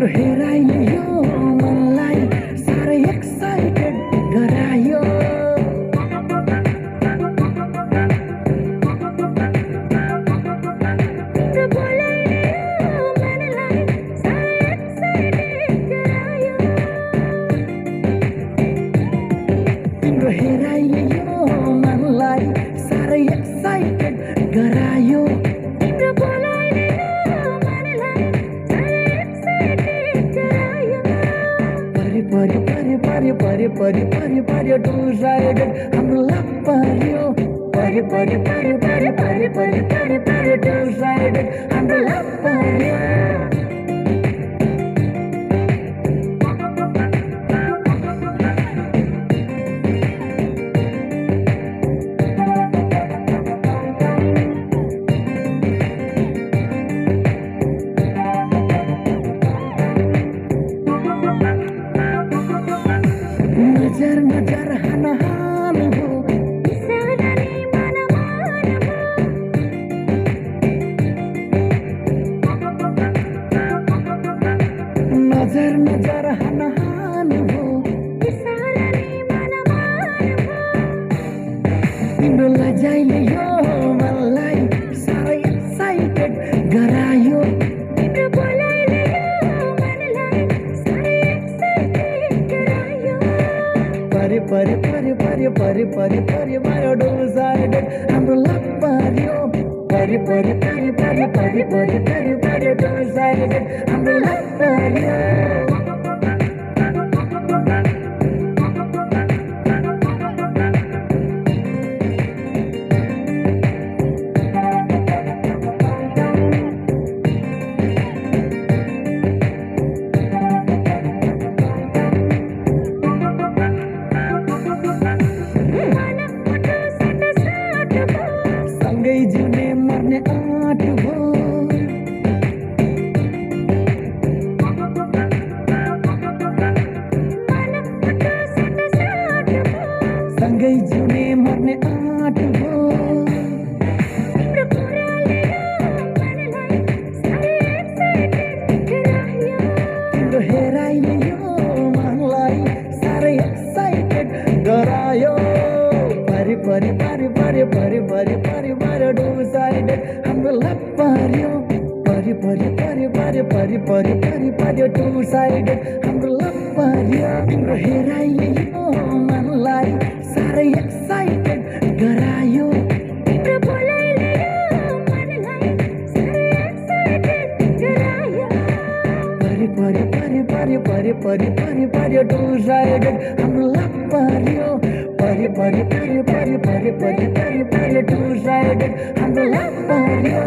तिम्रो हेराइले यो मनलाई साह्रै एक्साइटेड गरायो। तिम्रो बोलाइले यो मनलाई साह्रै एक्साइटेड गरायो। तिम्रो हेराइले यो मनलाई साह्रै एक्साइटेड गरायो। तिम्रो बोलाइले यो मनलाई साह्रै एक्साइटेड गरायो। परि परि परि परि परि परि परि परि टुसाइडेड हाम्रो लभ पर्यो। परि परि परि परि परि परि परि परि टुसाइडेड हाम्रो लभ पर्यो। नजर नजर हान हान हो बिसारनी मन मान हो। नजर नजर हान हान हो बिसारनी मन मान हो। तिम्रो लजाइले यो मनलाई साह्रै एक्साइटेड गरायो। तिम्रो बोलाइले यो मनलाई साह्रै एक्साइटेड गरायो। परि परि परि परि परि परि परि मायो डुसाइडेड हाम्रो लभ पर्यो। परि परि परि परि परि परि परि परि डुसाइडेड हाम्रो लभ पर्यो। सँगै जिउने मर्ने आँट भो। सँगै जिउने मर्ने आँट भो। तिम्रो बोलाइले यो मनलाई साह्रै एक्साइटेड गरायो। तिम्रो हेराइले यो मनलाई साह्रै एक्साइटेड गरायो। परि परि परि परि परि परि परि परि डुसाइडेड हाम्रो लभ पर्यो। परि परि परि परि परि परि परि परि डुसाइडेड हाम्रो लभ पर्यो। तिम्रो हेराइले यो मनलाई साह्रै एक्साइटेड गरायो। तिम्रो बोलाइले यो मनलाई साह्रै एक्साइटेड गरायो। परि परि परि परि परि परि परि परि डुसाइडेड हाम्रो लभ पर्यो। परि परि परि परि परि परि परि परि डुसाइडेड हाम्रो लभ पर्यो।